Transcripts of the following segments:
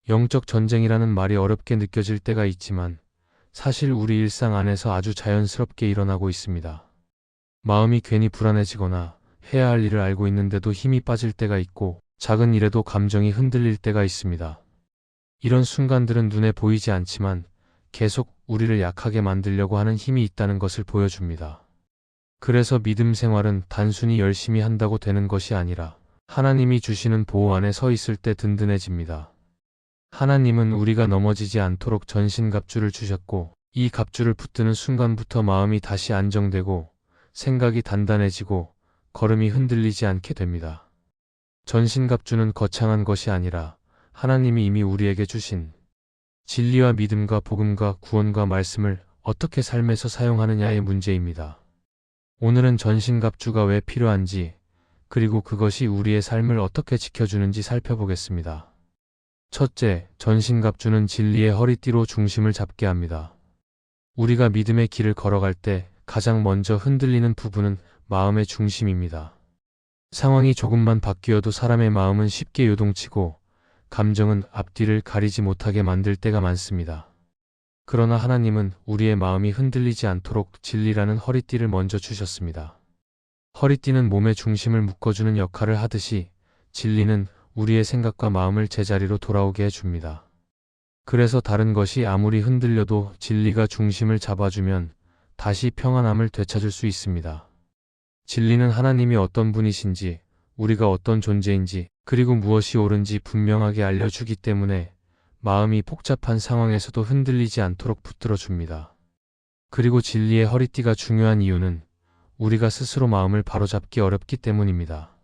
영적 전쟁이라는 말이 어렵게 느껴질 때가 있지만 사실 우리 일상 안에서 아주 자연스럽게 일어나고 있습니다. 마음이 괜히 불안해지거나 해야 할 일을 알고 있는데도 힘이 빠질 때가 있고 작은 일에도 감정이 흔들릴 때가 있습니다. 이런 순간들은 눈에 보이지 않지만 계속 우리를 약하게 만들려고 하는 힘이 있다는 것을 보여줍니다. 그래서 믿음 생활은 단순히 열심히 한다고 되는 것이 아니라 하나님이 주시는 보호 안에 서 있을 때 든든해집니다. 하나님은 우리가 넘어지지 않도록 전신갑주를 주셨고 이 갑주를 붙드는 순간부터 마음이 다시 안정되고 생각이 단단해지고 걸음이 흔들리지 않게 됩니다. 전신갑주는 거창한 것이 아니라 하나님이 이미 우리에게 주신 진리와 믿음과 복음과 구원과 말씀을 어떻게 삶에서 사용하느냐의 문제입니다. 오늘은 전신갑주가 왜 필요한지 그리고 그것이 우리의 삶을 어떻게 지켜주는지 살펴보겠습니다. 첫째, 전신갑주는 진리의 허리띠로 중심을 잡게 합니다. 우리가 믿음의 길을 걸어갈 때 가장 먼저 흔들리는 부분은 마음의 중심입니다. 상황이 조금만 바뀌어도 사람의 마음은 쉽게 요동치고 감정은 앞뒤를 가리지 못하게 만들 때가 많습니다. 그러나 하나님은 우리의 마음이 흔들리지 않도록 진리라는 허리띠를 먼저 주셨습니다. 허리띠는 몸의 중심을 묶어주는 역할을 하듯이 진리는 우리의 생각과 마음을 제자리로 돌아오게 해줍니다. 그래서 다른 것이 아무리 흔들려도 진리가 중심을 잡아주면 다시 평안함을 되찾을 수 있습니다. 진리는 하나님이 어떤 분이신지, 우리가 어떤 존재인지, 그리고 무엇이 옳은지 분명하게 알려주기 때문에 마음이 복잡한 상황에서도 흔들리지 않도록 붙들어줍니다. 그리고 진리의 허리띠가 중요한 이유는 우리가 스스로 마음을 바로잡기 어렵기 때문입니다.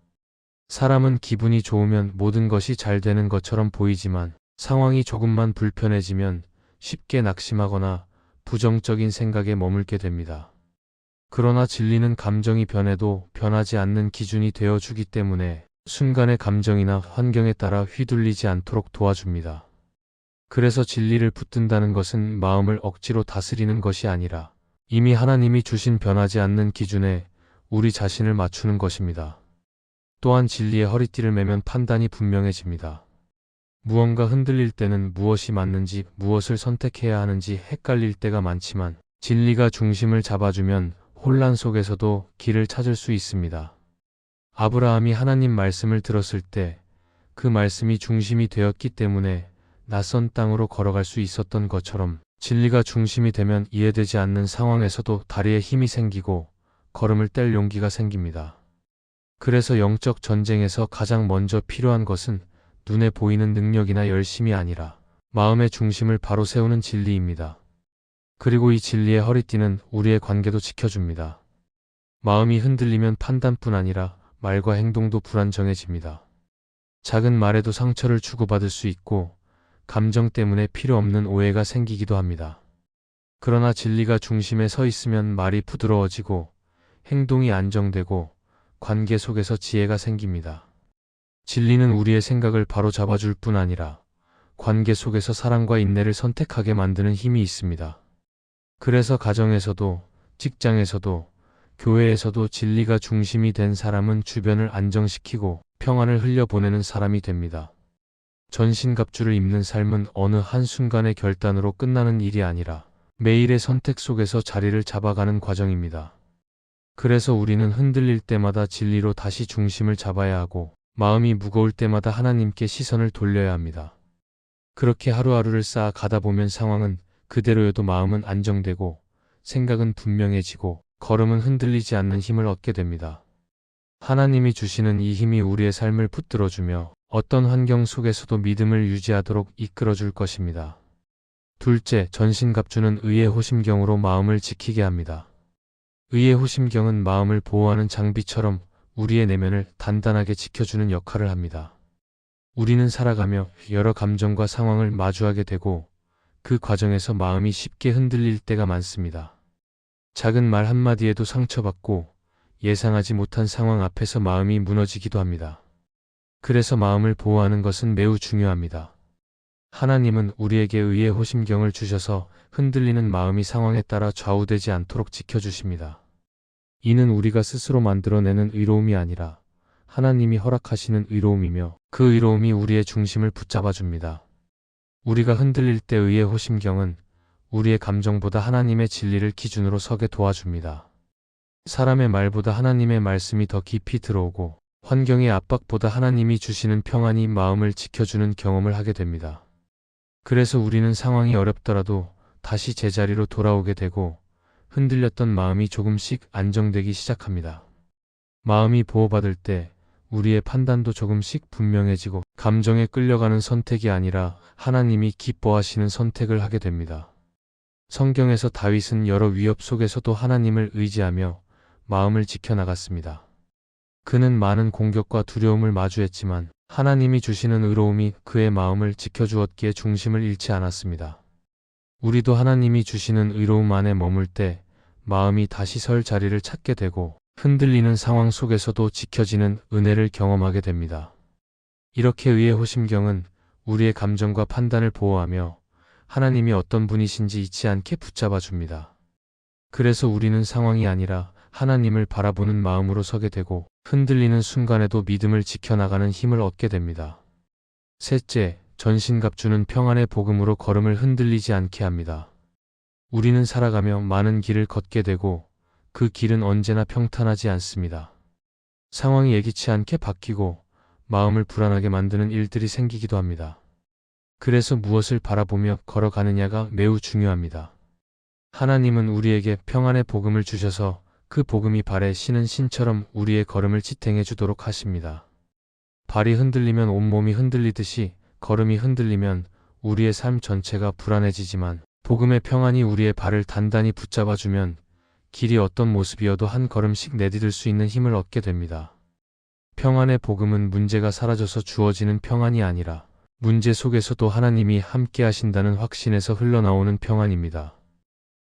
사람은 기분이 좋으면 모든 것이 잘 되는 것처럼 보이지만 상황이 조금만 불편해지면 쉽게 낙심하거나 부정적인 생각에 머물게 됩니다. 그러나 진리는 감정이 변해도 변하지 않는 기준이 되어주기 때문에 순간의 감정이나 환경에 따라 휘둘리지 않도록 도와줍니다. 그래서 진리를 붙든다는 것은 마음을 억지로 다스리는 것이 아니라 이미 하나님이 주신 변하지 않는 기준에 우리 자신을 맞추는 것입니다. 또한 진리의 허리띠를 매면 판단이 분명해집니다. 무언가 흔들릴 때는 무엇이 맞는지 무엇을 선택해야 하는지 헷갈릴 때가 많지만 진리가 중심을 잡아주면 혼란 속에서도 길을 찾을 수 있습니다. 아브라함이 하나님 말씀을 들었을 때 그 말씀이 중심이 되었기 때문에 낯선 땅으로 걸어갈 수 있었던 것처럼 진리가 중심이 되면 이해되지 않는 상황에서도 다리에 힘이 생기고 걸음을 뗄 용기가 생깁니다. 그래서 영적 전쟁에서 가장 먼저 필요한 것은 눈에 보이는 능력이나 열심이 아니라 마음의 중심을 바로 세우는 진리입니다. 그리고 이 진리의 허리띠는 우리의 관계도 지켜줍니다. 마음이 흔들리면 판단뿐 아니라 말과 행동도 불안정해집니다. 작은 말에도 상처를 주고받을 수 있고 감정 때문에 필요 없는 오해가 생기기도 합니다. 그러나 진리가 중심에 서 있으면 말이 부드러워지고 행동이 안정되고 관계 속에서 지혜가 생깁니다. 진리는 우리의 생각을 바로 잡아줄 뿐 아니라 관계 속에서 사랑과 인내를 선택하게 만드는 힘이 있습니다. 그래서 가정에서도 직장에서도 교회에서도 진리가 중심이 된 사람은 주변을 안정시키고 평안을 흘려보내는 사람이 됩니다. 전신갑주를 입는 삶은 어느 한순간의 결단으로 끝나는 일이 아니라 매일의 선택 속에서 자리를 잡아가는 과정입니다. 그래서 우리는 흔들릴 때마다 진리로 다시 중심을 잡아야 하고 마음이 무거울 때마다 하나님께 시선을 돌려야 합니다. 그렇게 하루하루를 쌓아가다 보면 상황은 그대로여도 마음은 안정되고 생각은 분명해지고 걸음은 흔들리지 않는 힘을 얻게 됩니다. 하나님이 주시는 이 힘이 우리의 삶을 붙들어주며 어떤 환경 속에서도 믿음을 유지하도록 이끌어줄 것입니다. 둘째, 전신갑주는 의의 호심경으로 마음을 지키게 합니다. 의의 호심경은 마음을 보호하는 장비처럼 우리의 내면을 단단하게 지켜주는 역할을 합니다. 우리는 살아가며 여러 감정과 상황을 마주하게 되고 그 과정에서 마음이 쉽게 흔들릴 때가 많습니다. 작은 말 한마디에도 상처받고 예상하지 못한 상황 앞에서 마음이 무너지기도 합니다. 그래서 마음을 보호하는 것은 매우 중요합니다. 하나님은 우리에게 의의 호심경을 주셔서 흔들리는 마음이 상황에 따라 좌우되지 않도록 지켜주십니다. 이는 우리가 스스로 만들어내는 의로움이 아니라 하나님이 허락하시는 의로움이며 그 의로움이 우리의 중심을 붙잡아줍니다. 우리가 흔들릴 때 의의 호심경은 우리의 감정보다 하나님의 진리를 기준으로 서게 도와줍니다. 사람의 말보다 하나님의 말씀이 더 깊이 들어오고 환경의 압박보다 하나님이 주시는 평안이 마음을 지켜주는 경험을 하게 됩니다. 그래서 우리는 상황이 어렵더라도 다시 제자리로 돌아오게 되고 흔들렸던 마음이 조금씩 안정되기 시작합니다. 마음이 보호받을 때 우리의 판단도 조금씩 분명해지고 감정에 끌려가는 선택이 아니라 하나님이 기뻐하시는 선택을 하게 됩니다. 성경에서 다윗은 여러 위협 속에서도 하나님을 의지하며 마음을 지켜나갔습니다. 그는 많은 공격과 두려움을 마주했지만 하나님이 주시는 의로움이 그의 마음을 지켜주었기에 중심을 잃지 않았습니다. 우리도 하나님이 주시는 의로움 안에 머물 때 마음이 다시 설 자리를 찾게 되고 흔들리는 상황 속에서도 지켜지는 은혜를 경험하게 됩니다. 이렇게 의의 호심경은 우리의 감정과 판단을 보호하며 하나님이 어떤 분이신지 잊지 않게 붙잡아 줍니다. 그래서 우리는 상황이 아니라 하나님을 바라보는 마음으로 서게 되고 흔들리는 순간에도 믿음을 지켜나가는 힘을 얻게 됩니다. 셋째, 전신갑주는 평안의 복음으로 걸음을 흔들리지 않게 합니다. 우리는 살아가며 많은 길을 걷게 되고 그 길은 언제나 평탄하지 않습니다. 상황이 예기치 않게 바뀌고 마음을 불안하게 만드는 일들이 생기기도 합니다. 그래서 무엇을 바라보며 걸어가느냐가 매우 중요합니다. 하나님은 우리에게 평안의 복음을 주셔서 그 복음이 발에 신은 신처럼 우리의 걸음을 지탱해 주도록 하십니다. 발이 흔들리면 온몸이 흔들리듯이 걸음이 흔들리면 우리의 삶 전체가 불안해지지만 복음의 평안이 우리의 발을 단단히 붙잡아주면 길이 어떤 모습이어도 한 걸음씩 내디딜 수 있는 힘을 얻게 됩니다. 평안의 복음은 문제가 사라져서 주어지는 평안이 아니라 문제 속에서도 하나님이 함께 하신다는 확신에서 흘러나오는 평안입니다.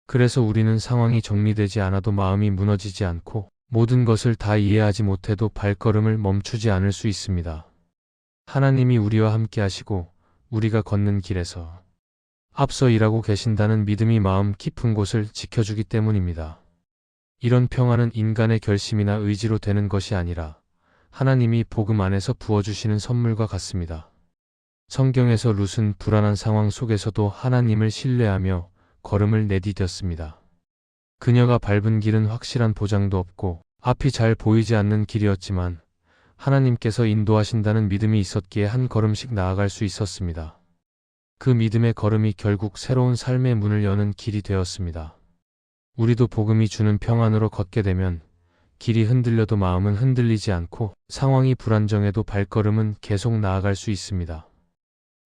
그래서 우리는 상황이 정리되지 않아도 마음이 무너지지 않고 모든 것을 다 이해하지 못해도 발걸음을 멈추지 않을 수 있습니다. 하나님이 우리와 함께 하시고 우리가 걷는 길에서 앞서 일하고 계신다는 믿음이 마음 깊은 곳을 지켜주기 때문입니다. 이런 평안은 인간의 결심이나 의지로 되는 것이 아니라 하나님이 복음 안에서 부어주시는 선물과 같습니다. 성경에서 룻은 불안한 상황 속에서도 하나님을 신뢰하며 걸음을 내디뎠습니다. 그녀가 밟은 길은 확실한 보장도 없고 앞이 잘 보이지 않는 길이었지만 하나님께서 인도하신다는 믿음이 있었기에 한 걸음씩 나아갈 수 있었습니다. 그 믿음의 걸음이 결국 새로운 삶의 문을 여는 길이 되었습니다. 우리도 복음이 주는 평안으로 걷게 되면 길이 흔들려도 마음은 흔들리지 않고 상황이 불안정해도 발걸음은 계속 나아갈 수 있습니다.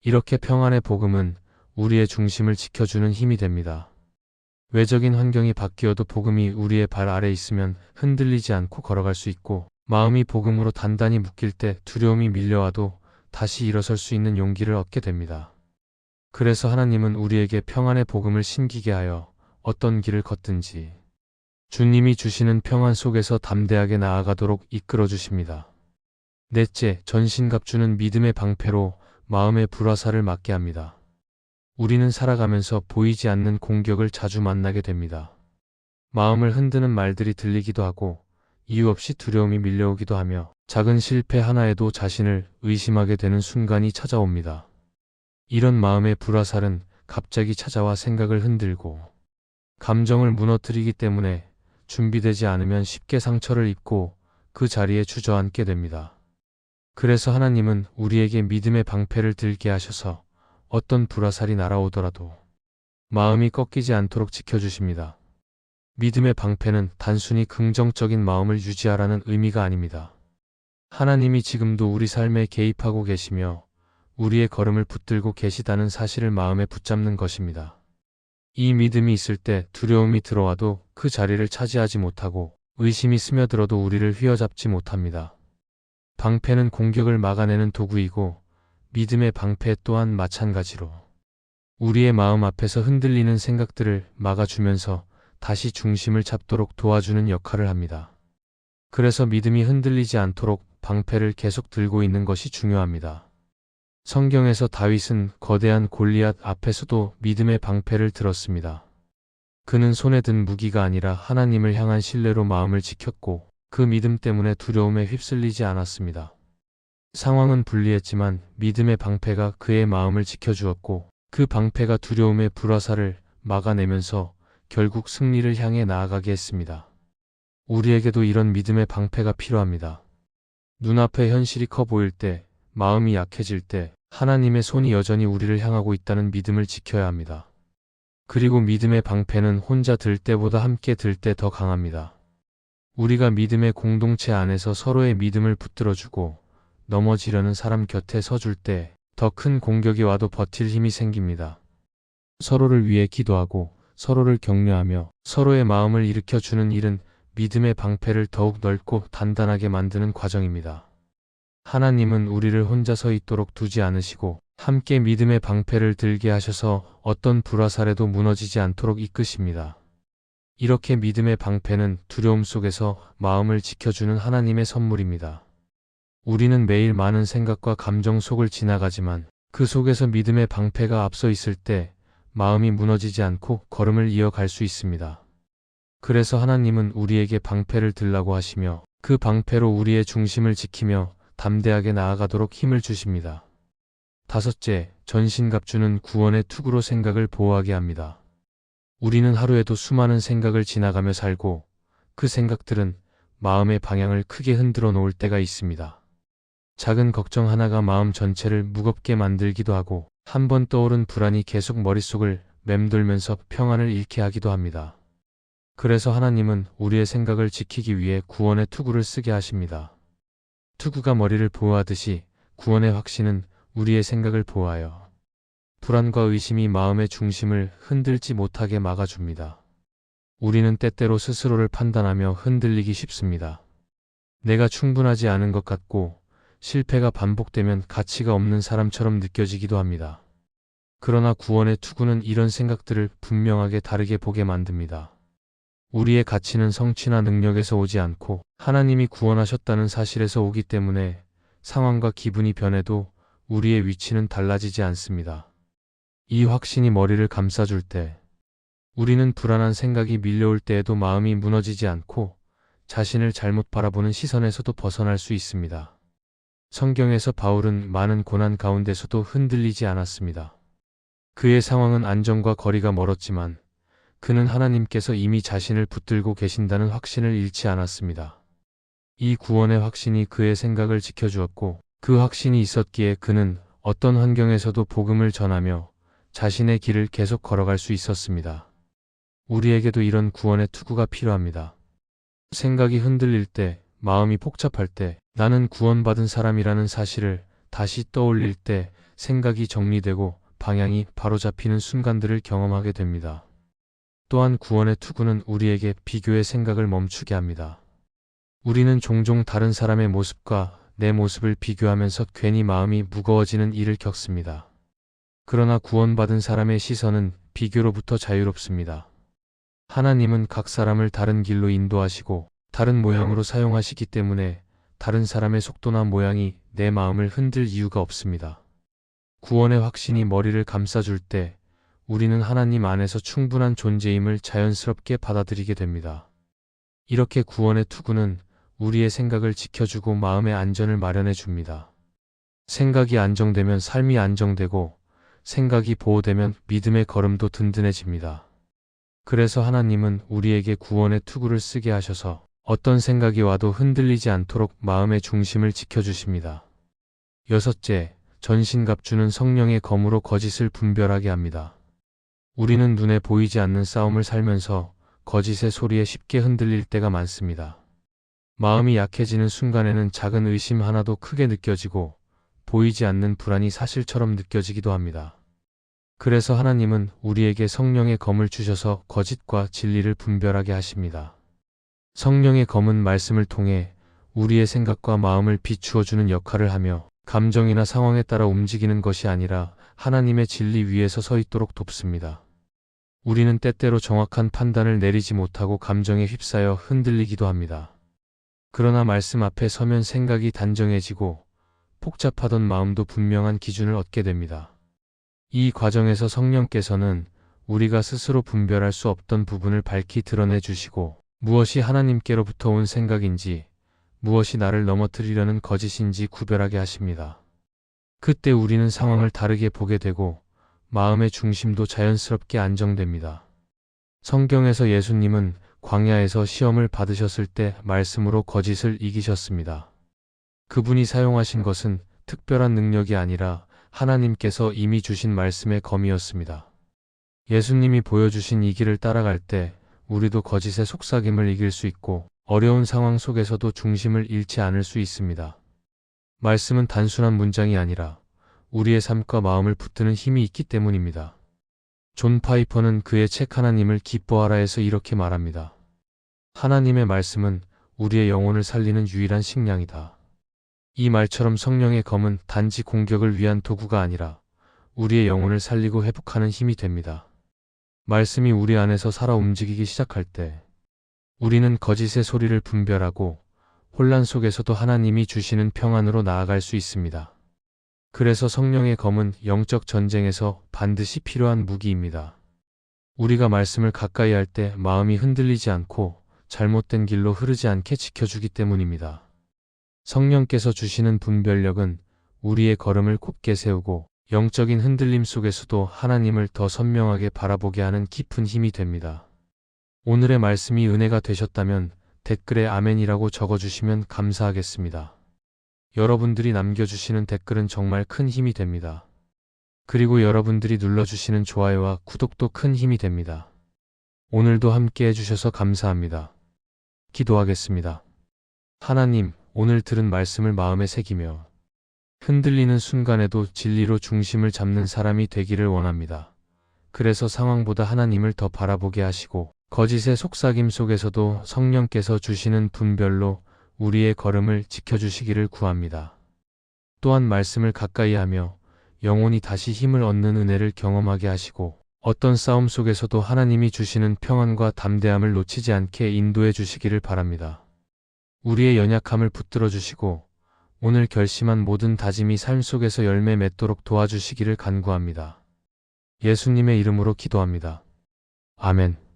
이렇게 평안의 복음은 우리의 중심을 지켜주는 힘이 됩니다. 외적인 환경이 바뀌어도 복음이 우리의 발 아래 있으면 흔들리지 않고 걸어갈 수 있고 마음이 복음으로 단단히 묶일 때 두려움이 밀려와도 다시 일어설 수 있는 용기를 얻게 됩니다. 그래서 하나님은 우리에게 평안의 복음을 신기게 하여 어떤 길을 걷든지 주님이 주시는 평안 속에서 담대하게 나아가도록 이끌어 주십니다. 넷째, 전신갑주는 믿음의 방패로 마음의 불화살을 막게 합니다. 우리는 살아가면서 보이지 않는 공격을 자주 만나게 됩니다. 마음을 흔드는 말들이 들리기도 하고 이유 없이 두려움이 밀려오기도 하며 작은 실패 하나에도 자신을 의심하게 되는 순간이 찾아옵니다. 이런 마음의 불화살은 갑자기 찾아와 생각을 흔들고 감정을 무너뜨리기 때문에 준비되지 않으면 쉽게 상처를 입고 그 자리에 주저앉게 됩니다. 그래서 하나님은 우리에게 믿음의 방패를 들게 하셔서 어떤 불화살이 날아오더라도 마음이 꺾이지 않도록 지켜주십니다. 믿음의 방패는 단순히 긍정적인 마음을 유지하라는 의미가 아닙니다. 하나님이 지금도 우리 삶에 개입하고 계시며 우리의 걸음을 붙들고 계시다는 사실을 마음에 붙잡는 것입니다. 이 믿음이 있을 때 두려움이 들어와도 그 자리를 차지하지 못하고 의심이 스며들어도 우리를 휘어잡지 못합니다. 방패는 공격을 막아내는 도구이고 믿음의 방패 또한 마찬가지로 우리의 마음 앞에서 흔들리는 생각들을 막아주면서 다시 중심을 잡도록 도와주는 역할을 합니다. 그래서 믿음이 흔들리지 않도록 방패를 계속 들고 있는 것이 중요합니다. 성경에서 다윗은 거대한 골리앗 앞에서도 믿음의 방패를 들었습니다. 그는 손에 든 무기가 아니라 하나님을 향한 신뢰로 마음을 지켰고 그 믿음 때문에 두려움에 휩쓸리지 않았습니다. 상황은 불리했지만 믿음의 방패가 그의 마음을 지켜주었고 그 방패가 두려움의 불화살을 막아내면서 결국 승리를 향해 나아가게 했습니다. 우리에게도 이런 믿음의 방패가 필요합니다. 눈앞에 현실이 커 보일 때, 마음이 약해질 때, 하나님의 손이 여전히 우리를 향하고 있다는 믿음을 지켜야 합니다. 그리고 믿음의 방패는 혼자 들 때보다 함께 들 때 더 강합니다. 우리가 믿음의 공동체 안에서 서로의 믿음을 붙들어주고 넘어지려는 사람 곁에 서줄 때 더 큰 공격이 와도 버틸 힘이 생깁니다. 서로를 위해 기도하고 서로를 격려하며 서로의 마음을 일으켜주는 일은 믿음의 방패를 더욱 넓고 단단하게 만드는 과정입니다. 하나님은 우리를 혼자 서 있도록 두지 않으시고 함께 믿음의 방패를 들게 하셔서 어떤 불화살에도 무너지지 않도록 이끄십니다. 이렇게 믿음의 방패는 두려움 속에서 마음을 지켜주는 하나님의 선물입니다. 우리는 매일 많은 생각과 감정 속을 지나가지만 그 속에서 믿음의 방패가 앞서 있을 때 마음이 무너지지 않고 걸음을 이어갈 수 있습니다. 그래서 하나님은 우리에게 방패를 들라고 하시며 그 방패로 우리의 중심을 지키며 담대하게 나아가도록 힘을 주십니다. 다섯째, 전신갑주는 구원의 투구로 생각을 보호하게 합니다. 우리는 하루에도 수많은 생각을 지나가며 살고 그 생각들은 마음의 방향을 크게 흔들어 놓을 때가 있습니다. 작은 걱정 하나가 마음 전체를 무겁게 만들기도 하고 한 번 떠오른 불안이 계속 머릿속을 맴돌면서 평안을 잃게 하기도 합니다. 그래서 하나님은 우리의 생각을 지키기 위해 구원의 투구를 쓰게 하십니다. 투구가 머리를 보호하듯이 구원의 확신은 우리의 생각을 보호하여 불안과 의심이 마음의 중심을 흔들지 못하게 막아줍니다. 우리는 때때로 스스로를 판단하며 흔들리기 쉽습니다. 내가 충분하지 않은 것 같고 실패가 반복되면 가치가 없는 사람처럼 느껴지기도 합니다. 그러나 구원의 투구는 이런 생각들을 분명하게 다르게 보게 만듭니다. 우리의 가치는 성취나 능력에서 오지 않고 하나님이 구원하셨다는 사실에서 오기 때문에 상황과 기분이 변해도 우리의 위치는 달라지지 않습니다. 이 확신이 머리를 감싸줄 때, 우리는 불안한 생각이 밀려올 때에도 마음이 무너지지 않고 자신을 잘못 바라보는 시선에서도 벗어날 수 있습니다. 성경에서 바울은 많은 고난 가운데서도 흔들리지 않았습니다. 그의 상황은 안정과 거리가 멀었지만 그는 하나님께서 이미 자신을 붙들고 계신다는 확신을 잃지 않았습니다. 이 구원의 확신이 그의 생각을 지켜주었고 그 확신이 있었기에 그는 어떤 환경에서도 복음을 전하며 자신의 길을 계속 걸어갈 수 있었습니다. 우리에게도 이런 구원의 투구가 필요합니다. 생각이 흔들릴 때, 마음이 복잡할 때, 나는 구원받은 사람이라는 사실을 다시 떠올릴 때 생각이 정리되고 방향이 바로잡히는 순간들을 경험하게 됩니다. 또한 구원의 투구는 우리에게 비교의 생각을 멈추게 합니다. 우리는 종종 다른 사람의 모습과 내 모습을 비교하면서 괜히 마음이 무거워지는 일을 겪습니다. 그러나 구원받은 사람의 시선은 비교로부터 자유롭습니다. 하나님은 각 사람을 다른 길로 인도하시고 다른 모양으로 사용하시기 때문에 다른 사람의 속도나 모양이 내 마음을 흔들 이유가 없습니다. 구원의 확신이 머리를 감싸줄 때 우리는 하나님 안에서 충분한 존재임을 자연스럽게 받아들이게 됩니다. 이렇게 구원의 투구는 우리의 생각을 지켜주고 마음의 안전을 마련해 줍니다. 생각이 안정되면 삶이 안정되고 생각이 보호되면 믿음의 걸음도 든든해집니다. 그래서 하나님은 우리에게 구원의 투구를 쓰게 하셔서 어떤 생각이 와도 흔들리지 않도록 마음의 중심을 지켜주십니다. 여섯째, 전신갑주는 성령의 검으로 거짓을 분별하게 합니다. 우리는 눈에 보이지 않는 싸움을 살면서 거짓의 소리에 쉽게 흔들릴 때가 많습니다. 마음이 약해지는 순간에는 작은 의심 하나도 크게 느껴지고 보이지 않는 불안이 사실처럼 느껴지기도 합니다. 그래서 하나님은 우리에게 성령의 검을 주셔서 거짓과 진리를 분별하게 하십니다. 성령의 검은 말씀을 통해 우리의 생각과 마음을 비추어주는 역할을 하며 감정이나 상황에 따라 움직이는 것이 아니라 하나님의 진리 위에서 서 있도록 돕습니다. 우리는 때때로 정확한 판단을 내리지 못하고 감정에 휩싸여 흔들리기도 합니다. 그러나 말씀 앞에 서면 생각이 단정해지고 복잡하던 마음도 분명한 기준을 얻게 됩니다. 이 과정에서 성령께서는 우리가 스스로 분별할 수 없던 부분을 밝히 드러내 주시고 무엇이 하나님께로부터 온 생각인지 무엇이 나를 넘어뜨리려는 거짓인지 구별하게 하십니다. 그때 우리는 상황을 다르게 보게 되고 마음의 중심도 자연스럽게 안정됩니다. 성경에서 예수님은 광야에서 시험을 받으셨을 때 말씀으로 거짓을 이기셨습니다. 그분이 사용하신 것은 특별한 능력이 아니라 하나님께서 이미 주신 말씀의 검이었습니다. 예수님이 보여주신 이 길을 따라갈 때 우리도 거짓의 속삭임을 이길 수 있고 어려운 상황 속에서도 중심을 잃지 않을 수 있습니다. 말씀은 단순한 문장이 아니라 우리의 삶과 마음을 붙드는 힘이 있기 때문입니다. 존 파이퍼는 그의 책 하나님을 기뻐하라에서 이렇게 말합니다. 하나님의 말씀은 우리의 영혼을 살리는 유일한 식량이다. 이 말처럼 성령의 검은 단지 공격을 위한 도구가 아니라 우리의 영혼을 살리고 회복하는 힘이 됩니다. 말씀이 우리 안에서 살아 움직이기 시작할 때 우리는 거짓의 소리를 분별하고 혼란 속에서도 하나님이 주시는 평안으로 나아갈 수 있습니다. 그래서 성령의 검은 영적 전쟁에서 반드시 필요한 무기입니다. 우리가 말씀을 가까이 할 때 마음이 흔들리지 않고 잘못된 길로 흐르지 않게 지켜주기 때문입니다. 성령께서 주시는 분별력은 우리의 걸음을 곱게 세우고 영적인 흔들림 속에서도 하나님을 더 선명하게 바라보게 하는 깊은 힘이 됩니다. 오늘의 말씀이 은혜가 되셨다면 댓글에 아멘이라고 적어주시면 감사하겠습니다. 여러분들이 남겨주시는 댓글은 정말 큰 힘이 됩니다. 그리고 여러분들이 눌러주시는 좋아요와 구독도 큰 힘이 됩니다. 오늘도 함께 해주셔서 감사합니다. 기도하겠습니다. 하나님, 오늘 들은 말씀을 마음에 새기며 흔들리는 순간에도 진리로 중심을 잡는 사람이 되기를 원합니다. 그래서 상황보다 하나님을 더 바라보게 하시고 거짓의 속삭임 속에서도 성령께서 주시는 분별로 우리의 걸음을 지켜주시기를 구합니다. 또한 말씀을 가까이 하며 영혼이 다시 힘을 얻는 은혜를 경험하게 하시고 어떤 싸움 속에서도 하나님이 주시는 평안과 담대함을 놓치지 않게 인도해 주시기를 바랍니다. 우리의 연약함을 붙들어 주시고 오늘 결심한 모든 다짐이 삶 속에서 열매 맺도록 도와주시기를 간구합니다. 예수님의 이름으로 기도합니다. 아멘.